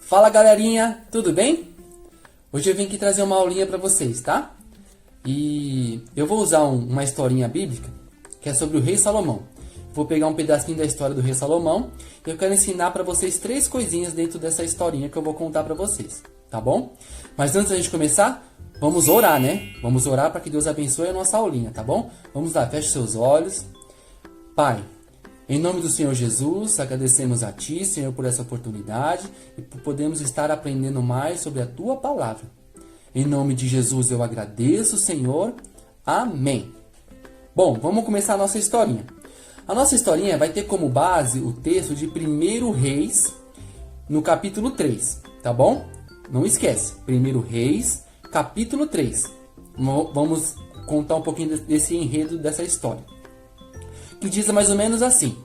Fala galerinha, tudo bem? Hoje eu vim aqui trazer uma aulinha para vocês, tá? E eu vou usar uma historinha bíblica que é sobre o rei Salomão. Vou pegar um pedacinho da história do rei Salomão e eu quero ensinar para vocês 3 coisinhas dentro dessa historinha que eu vou contar para vocês, tá bom? Mas antes da gente começar, vamos orar, né? Vamos orar para que Deus abençoe a nossa aulinha, tá bom? Vamos lá, feche seus olhos. Pai, em nome do Senhor Jesus, agradecemos a Ti, Senhor, por essa oportunidade e por podermos estar aprendendo mais sobre a Tua Palavra. Em nome de Jesus eu agradeço, Senhor. Amém. Bom, vamos começar a nossa historinha. A nossa historinha vai ter como base o texto de 1 Reis, no capítulo 3, tá bom? Não esquece, 1 Reis, capítulo 3. Vamos contar um pouquinho desse enredo, dessa história. Que diz mais ou menos assim.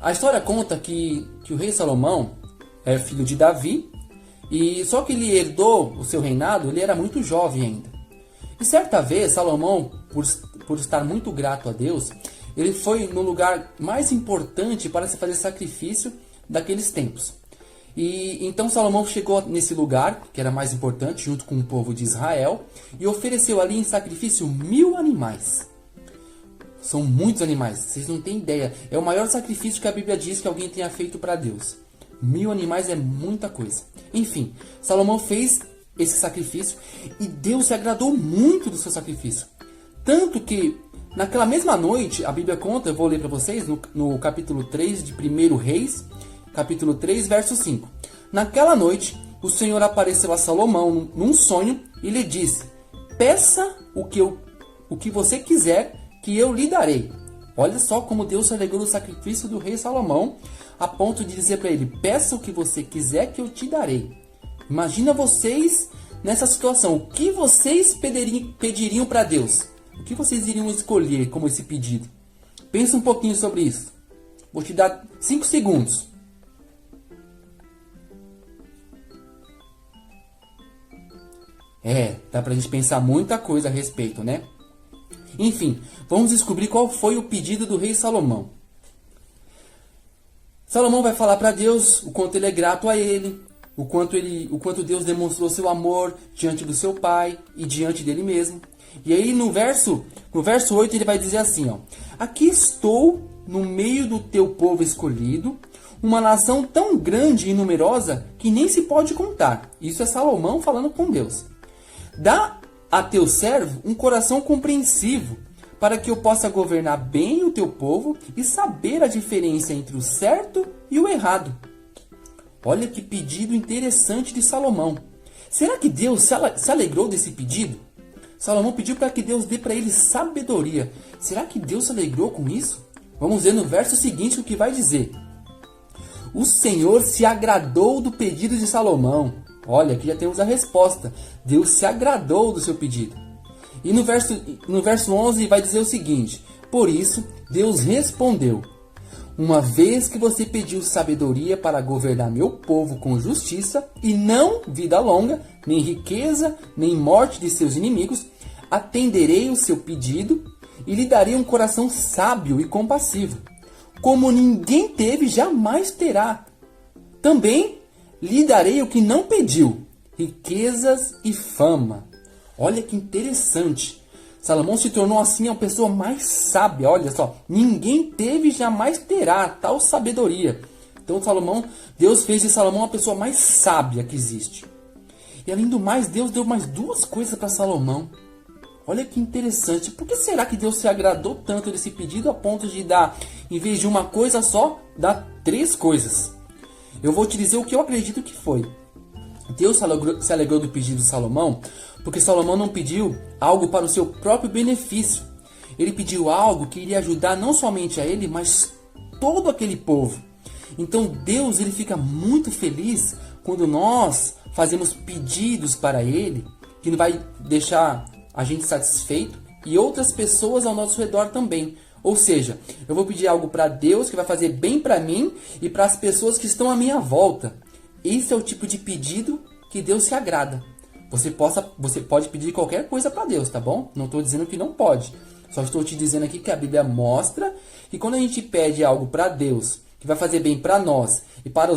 A história conta que o rei Salomão é filho de Davi, e só que ele herdou o seu reinado, ele era muito jovem ainda. E certa vez, Salomão, por estar muito grato a Deus, ele foi no lugar mais importante para se fazer sacrifício daqueles tempos. E então Salomão chegou nesse lugar, que era mais importante, junto com o povo de Israel, e ofereceu ali em sacrifício 1000 animais. São muitos animais, vocês não têm ideia. É o maior sacrifício que a Bíblia diz que alguém tenha feito para Deus. 1000 animais é muita coisa. Enfim, Salomão fez esse sacrifício e Deus se agradou muito do seu sacrifício. Tanto que, naquela mesma noite, a Bíblia conta, eu vou ler para vocês, no capítulo 3 de 1 Reis, capítulo 3, verso 5. Naquela noite, o Senhor apareceu a Salomão num sonho e lhe disse: peça o que você quiser, que eu lhe darei. Olha só como Deus se alegrou do sacrifício do rei Salomão, a ponto de dizer para ele: peça o que você quiser que eu te darei. Imagina vocês nessa situação. O que vocês pediriam para Deus? O que vocês iriam escolher como esse pedido? Pensa um pouquinho sobre isso. Vou te dar 5 segundos. Dá pra gente pensar muita coisa a respeito, né? Enfim, vamos descobrir qual foi o pedido do rei Salomão. Salomão vai falar para Deus o quanto ele é grato a ele, o quanto Deus demonstrou seu amor diante do seu pai e diante dele mesmo. E aí no verso 8 ele vai dizer assim, ó: aqui estou no meio do teu povo escolhido, uma nação tão grande e numerosa que nem se pode contar. Isso é Salomão falando com Deus. Dá a teu servo um coração compreensivo, para que eu possa governar bem o teu povo e saber a diferença entre o certo e o errado. Olha que pedido interessante de Salomão. Será que Deus se alegrou desse pedido? Salomão pediu para que Deus dê para ele sabedoria. Será que Deus se alegrou com isso? Vamos ver no verso seguinte o que vai dizer. O Senhor se agradou do pedido de Salomão. Olha, aqui já temos a resposta. Deus se agradou do seu pedido. E no verso 11 vai dizer o seguinte: por isso, Deus respondeu: uma vez que você pediu sabedoria para governar meu povo com justiça, e não vida longa, nem riqueza, nem morte de seus inimigos, atenderei o seu pedido e lhe darei um coração sábio e compassivo, como ninguém teve, jamais terá. Também lhe darei o que não pediu, riquezas e fama. Olha que interessante. Salomão se tornou assim a pessoa mais sábia. Olha só, ninguém teve, jamais terá tal sabedoria. Então Deus fez de Salomão a pessoa mais sábia que existe. E além do mais, Deus deu mais 2 coisas para Salomão. Olha que interessante. Por que será que Deus se agradou tanto desse pedido a ponto de dar, em vez de uma coisa só, dar 3 coisas? Eu vou te dizer o que eu acredito que foi. Deus se alegrou do pedido de Salomão, porque Salomão não pediu algo para o seu próprio benefício. Ele pediu algo que iria ajudar não somente a ele, mas todo aquele povo. Então Deus ele fica muito feliz quando nós fazemos pedidos para ele, que vai deixar a gente satisfeito e outras pessoas ao nosso redor também. Ou seja, eu vou pedir algo para Deus que vai fazer bem para mim e para as pessoas que estão à minha volta. Esse é o tipo de pedido que Deus se agrada. Você pode pedir qualquer coisa para Deus, tá bom? Não estou dizendo que não pode. Só estou te dizendo aqui que a Bíblia mostra que quando a gente pede algo para Deus que vai fazer bem para nós e para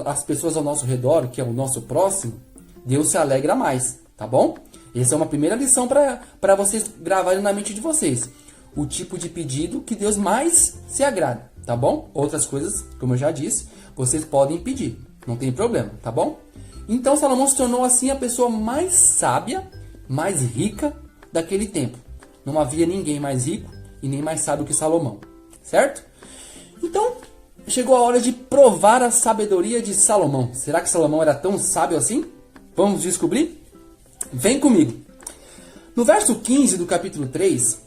as pessoas ao nosso redor, que é o nosso próximo, Deus se alegra mais, tá bom? Essa é uma primeira lição para vocês gravarem na mente de vocês. O tipo de pedido que Deus mais se agrada, tá bom? Outras coisas, como eu já disse, vocês podem pedir, não tem problema, tá bom? Então Salomão se tornou assim a pessoa mais sábia, mais rica daquele tempo. Não havia ninguém mais rico e nem mais sábio que Salomão, certo? Então, chegou a hora de provar a sabedoria de Salomão. Será que Salomão era tão sábio assim? Vamos descobrir? Vem comigo. No verso 15 do capítulo 3,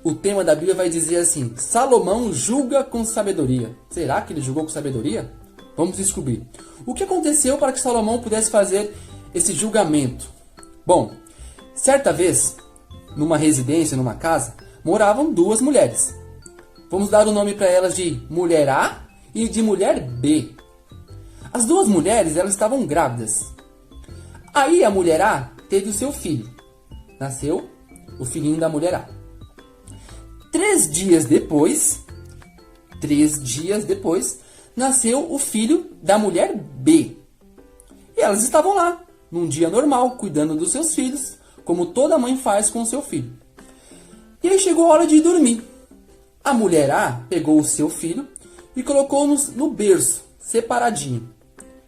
o tema da Bíblia vai dizer assim: Salomão julga com sabedoria. Será que ele julgou com sabedoria? Vamos descobrir. O que aconteceu para que Salomão pudesse fazer esse julgamento? Bom, certa vez, numa residência, numa casa, moravam duas mulheres. Vamos dar o nome para elas de mulher A e de mulher B. As duas mulheres, elas estavam grávidas. Aí a mulher A teve o seu filho. Nasceu o filhinho da mulher A. 3 dias depois, nasceu o filho da mulher B. E elas estavam lá, num dia normal, cuidando dos seus filhos, como toda mãe faz com o seu filho. E aí chegou a hora de dormir. A mulher A pegou o seu filho e colocou no berço, separadinho.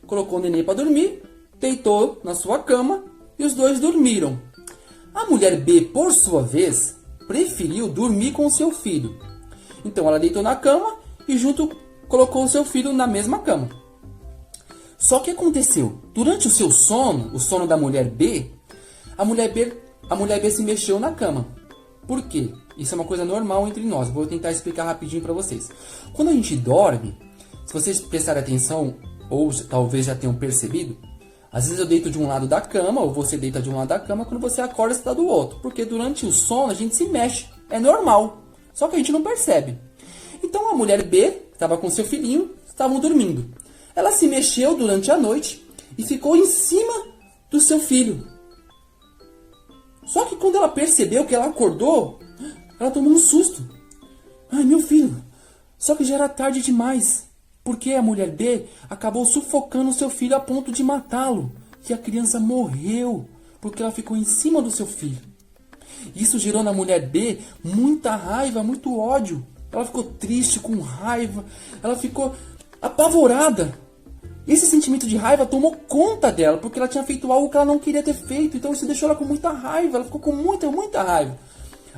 Colocou o neném para dormir, deitou na sua cama e os dois dormiram. A mulher B, por sua vez, preferiu dormir com o seu filho. Então ela deitou na cama e colocou o seu filho na mesma cama. Só que aconteceu? Durante o seu sono, o sono da mulher B, a mulher B se mexeu na cama. Por quê? Isso é uma coisa normal entre nós. Vou tentar explicar rapidinho para vocês. Quando a gente dorme, se vocês prestarem atenção, ou talvez já tenham percebido, às vezes eu deito de um lado da cama, ou você deita de um lado da cama, quando você acorda você está do outro. Porque durante o sono a gente se mexe. É normal. Só que a gente não percebe. Então a mulher B estava com seu filhinho, estavam dormindo. Ela se mexeu durante a noite e ficou em cima do seu filho. Só que quando ela percebeu que ela acordou, ela tomou um susto. Ai, meu filho. Só que já era tarde demais. Porque a mulher B acabou sufocando seu filho a ponto de matá-lo. E a criança morreu porque ela ficou em cima do seu filho. Isso gerou na mulher B muita raiva, muito ódio. Ela ficou triste, com raiva. Ela ficou apavorada. Esse sentimento de raiva tomou conta dela, porque ela tinha feito algo que ela não queria ter feito. Então isso deixou ela com muita raiva. Ela ficou com muita raiva.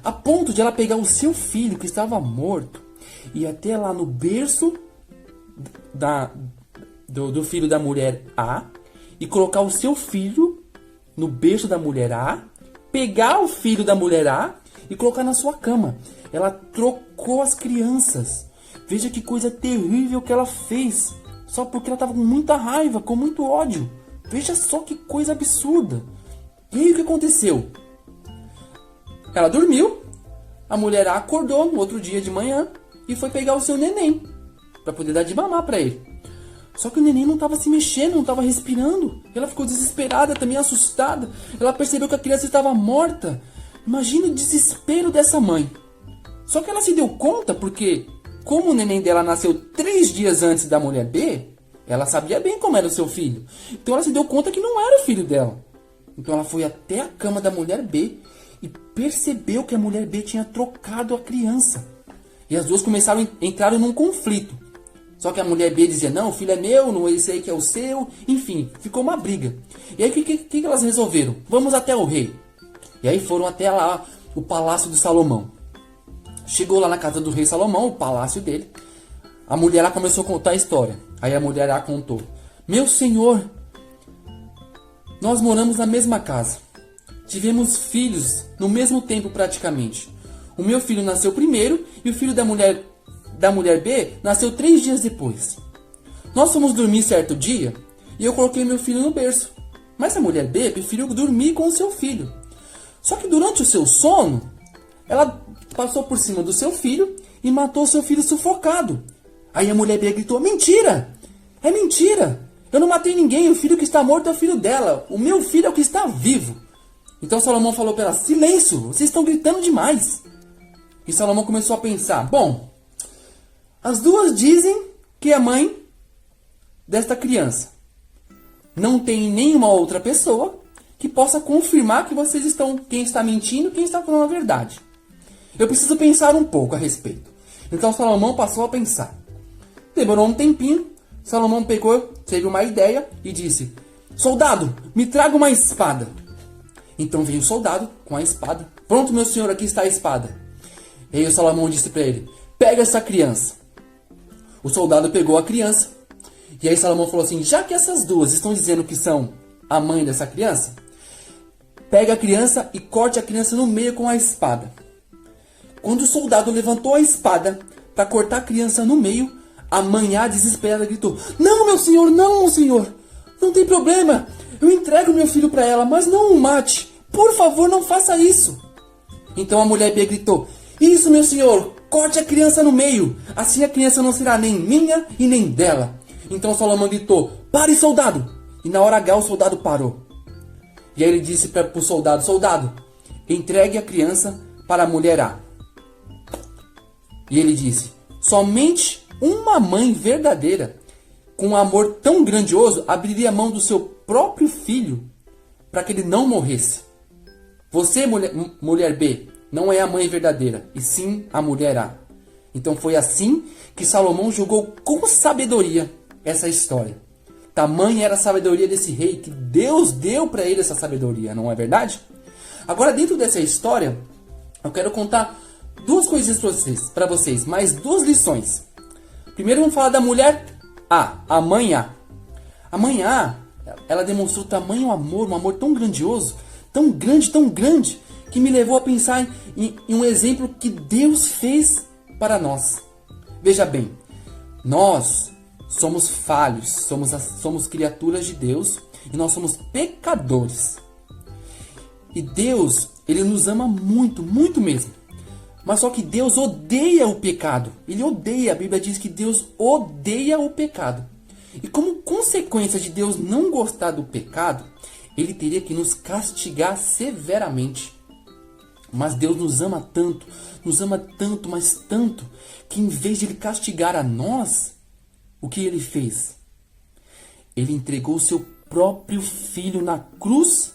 A ponto de ela pegar o seu filho, que estava morto, e ir até lá no berço do filho da mulher A, e colocar o seu filho no berço da mulher A, pegar o filho da mulher A e colocar na sua cama. Ela trocou as crianças. Veja que coisa terrível que ela fez. Só porque ela estava com muita raiva, com muito ódio. Veja só que coisa absurda. E aí o que aconteceu? Ela dormiu. A mulher A acordou no outro dia de manhã e foi pegar o seu neném para poder dar de mamar para ele. Só que o neném não estava se mexendo, não estava respirando. Ela ficou desesperada, também assustada. Ela percebeu que a criança estava morta. Imagina o desespero dessa mãe. Só que ela se deu conta porque, como o neném dela nasceu 3 dias antes da mulher B, ela sabia bem como era o seu filho. Então ela se deu conta que não era o filho dela. Então ela foi até a cama da mulher B e percebeu que a mulher B tinha trocado a criança. E as duas entraram num conflito. Só que a mulher B dizia, não, o filho é meu, não é esse aí que é o seu. Enfim, ficou uma briga. E aí o que elas resolveram? Vamos até o rei. E aí foram até lá, o palácio de Salomão. Chegou lá na casa do rei Salomão, o palácio dele. A mulher lá começou a contar a história. Aí a mulher lá contou. Meu senhor, nós moramos na mesma casa. Tivemos filhos no mesmo tempo praticamente. O meu filho nasceu primeiro e o filho da mulher B nasceu 3 dias depois. Nós fomos dormir certo dia e eu coloquei meu filho no berço. Mas a mulher B preferiu dormir com o seu filho. Só que durante o seu sono, ela passou por cima do seu filho e matou seu filho sufocado. Aí a mulher B gritou, mentira! É mentira! Eu não matei ninguém, o filho que está morto é o filho dela. O meu filho é o que está vivo. Então Salomão falou para ela, silêncio, vocês estão gritando demais. E Salomão começou a pensar, bom, as duas dizem que é a mãe desta criança. Não tem nenhuma outra pessoa que possa confirmar que vocês estão, quem está mentindo, quem está falando a verdade. Eu preciso pensar um pouco a respeito. Então Salomão passou a pensar. Demorou um tempinho, Salomão pegou, teve uma ideia e disse: soldado, me traga uma espada. Então veio o soldado com a espada. Pronto, meu senhor, aqui está a espada. E aí o Salomão disse para ele: pega essa criança. O soldado pegou a criança. E aí Salomão falou assim: já que essas duas estão dizendo que são a mãe dessa criança, pega a criança e corte a criança no meio com a espada. Quando o soldado levantou a espada para cortar a criança no meio, a mãe, desesperada, gritou: não, meu senhor, não, senhor. Não tem problema. Eu entrego meu filho para ela, mas não o mate. Por favor, não faça isso. Então a mulher B gritou: isso, meu senhor, corte a criança no meio. Assim a criança não será nem minha e nem dela. Então Salomão gritou: pare, soldado. E na hora H o soldado parou. E aí ele disse para o soldado: soldado, entregue a criança para a mulher A. E ele disse: somente uma mãe verdadeira, com um amor tão grandioso, abriria a mão do seu próprio filho para que ele não morresse. Você, mulher B, não é a mãe verdadeira, e sim a mulher A. Então foi assim que Salomão julgou com sabedoria essa história. Tamanha era a sabedoria desse rei, que Deus deu para ele essa sabedoria, não é verdade? Agora, dentro dessa história, eu quero contar duas coisinhas para vocês, mais duas lições. Primeiro vamos falar da mulher A, a mãe A. A mãe A, ela demonstrou tamanho amor, um amor tão grandioso, tão grande, que me levou a pensar em um exemplo que Deus fez para nós. Veja bem, nós somos falhos, somos criaturas de Deus e nós somos pecadores. E Deus, Ele nos ama muito, muito mesmo. Mas só que Deus odeia o pecado. Ele odeia, a Bíblia diz que Deus odeia o pecado. E como consequência de Deus não gostar do pecado, Ele teria que nos castigar severamente. Mas Deus nos ama tanto, mas tanto, que em vez de Ele castigar a nós, o que Ele fez? Ele entregou o seu próprio Filho na cruz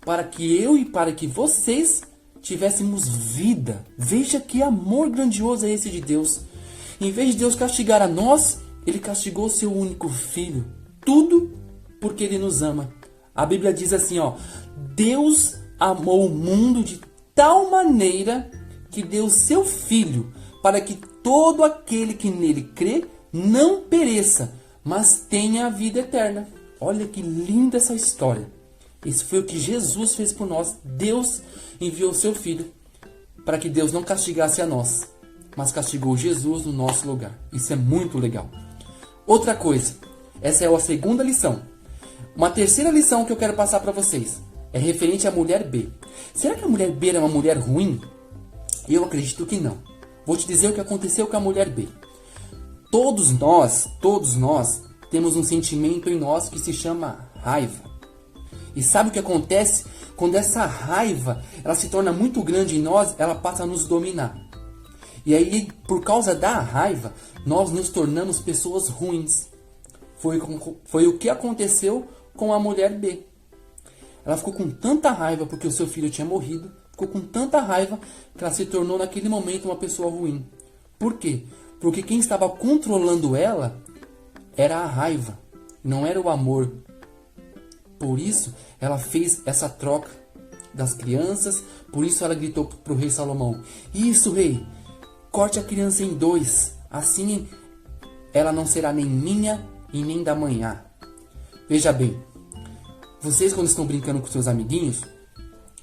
para que eu e para que vocês tivéssemos vida. Veja que amor grandioso é esse de Deus. Em vez de Deus castigar a nós, Ele castigou o seu único Filho. Tudo porque Ele nos ama. A Bíblia diz assim, Deus amou o mundo de tal maneira que deu seu Filho para que todo aquele que nele crê não pereça, mas tenha a vida eterna. Olha que linda essa história. Isso foi o que Jesus fez por nós. Deus enviou o seu Filho para que Deus não castigasse a nós, mas castigou Jesus no nosso lugar. Isso é muito legal. Outra coisa, essa é a segunda lição. Uma terceira lição que eu quero passar para vocês é referente à mulher B. Será que a mulher B era uma mulher ruim? Eu acredito que não. Vou te dizer o que aconteceu com a mulher B. Todos nós temos um sentimento em nós que se chama raiva. E sabe o que acontece? Quando essa raiva ela se torna muito grande em nós, ela passa a nos dominar. E aí, por causa da raiva, nós nos tornamos pessoas ruins. Foi o que aconteceu com a mulher B. Ela ficou com tanta raiva porque o seu filho tinha morrido, ficou com tanta raiva que ela se tornou naquele momento uma pessoa ruim. Por quê? Porque quem estava controlando ela era a raiva, não era o amor. Por isso, ela fez essa troca das crianças. Por isso, ela gritou para o rei Salomão: isso, rei, corte a criança em dois. Assim, ela não será nem minha e nem da manhã. Veja bem, vocês quando estão brincando com seus amiguinhos,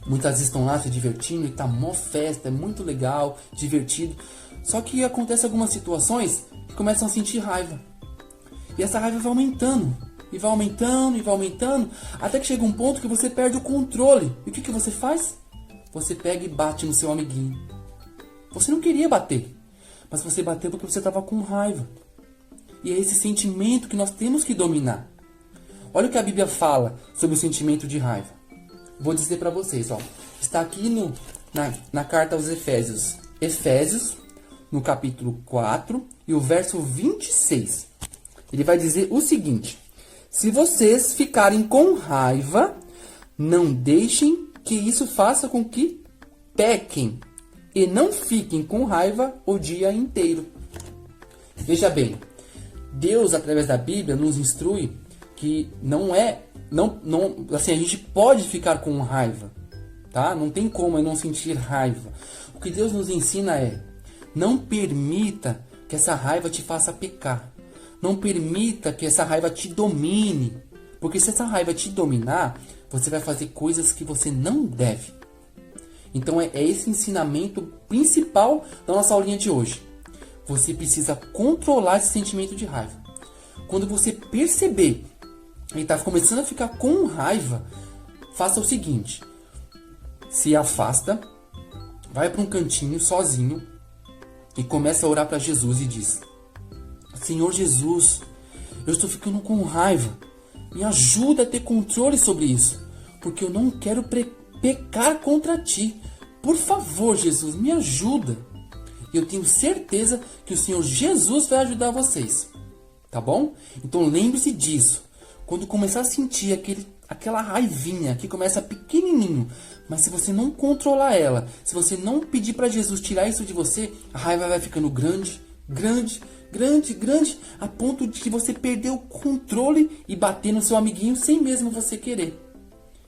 muitas vezes estão lá se divertindo e tá mó festa, é muito legal, divertido. Só que acontece algumas situações que começam a sentir raiva. E essa raiva vai aumentando. E vai aumentando, até que chega um ponto que você perde o controle. E o que você faz? Você pega e bate no seu amiguinho. Você não queria bater, mas você bateu porque você estava com raiva. E é esse sentimento que nós temos que dominar. Olha o que a Bíblia fala sobre o sentimento de raiva. Vou dizer para vocês, está aqui na carta aos Efésios. Efésios, no capítulo 4 e o verso 26. Ele vai dizer o seguinte: se vocês ficarem com raiva, não deixem que isso faça com que pequem, e não fiquem com raiva o dia inteiro. Veja bem, Deus, através da Bíblia, nos instrui que assim, a gente pode ficar com raiva, tá? Não tem como eu não sentir raiva. O que Deus nos ensina é: não permita que essa raiva te faça pecar. Não permita que essa raiva te domine. Porque se essa raiva te dominar, você vai fazer coisas que você não deve. Então é esse ensinamento principal da nossa aulinha de hoje. Você precisa controlar esse sentimento de raiva. Quando você perceber e está começando a ficar com raiva, faça o seguinte: se afasta, vai para um cantinho sozinho e começa a orar para Jesus e diz: Senhor Jesus, eu estou ficando com raiva. Me ajuda a ter controle sobre isso, porque eu não quero pecar contra ti. Por favor, Jesus, me ajuda. Eu tenho certeza que o Senhor Jesus vai ajudar vocês. Tá bom? Então lembre-se disso. Quando começar a sentir aquela raivinha que começa pequenininho, mas se você não controlar ela, se você não pedir para Jesus tirar isso de você, a raiva vai ficando grande, grande, grande, grande, a ponto de que você perder o controle e bater no seu amiguinho sem mesmo você querer.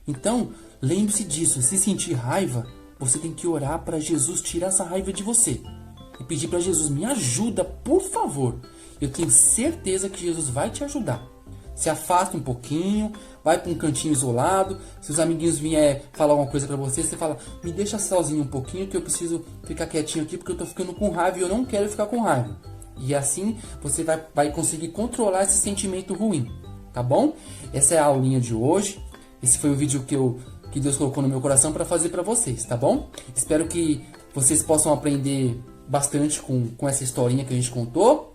Então, lembre-se disso. Se sentir raiva, você tem que orar para Jesus tirar essa raiva de você e pedir para Jesus: me ajuda, por favor. Eu tenho certeza que Jesus vai te ajudar. Se afasta um pouquinho, vai para um cantinho isolado. Se os amiguinhos vierem falar alguma coisa para você, você fala: me deixa sozinho um pouquinho que eu preciso ficar quietinho aqui porque eu tô ficando com raiva e eu não quero ficar com raiva. E assim você vai conseguir controlar esse sentimento ruim, tá bom? Essa é a aulinha de hoje. Esse foi o vídeo que Deus colocou no meu coração para fazer para vocês, tá bom? Espero que vocês possam aprender bastante com essa historinha que a gente contou.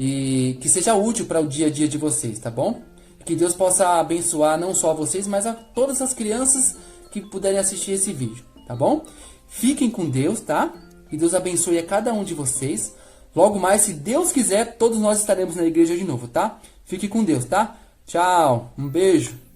E que seja útil para o dia a dia de vocês, tá bom? Que Deus possa abençoar não só a vocês, mas a todas as crianças que puderem assistir esse vídeo, tá bom? Fiquem com Deus, tá? Que Deus abençoe a cada um de vocês. Logo mais, se Deus quiser, todos nós estaremos na igreja de novo, tá? Fique com Deus, tá? Tchau, um beijo.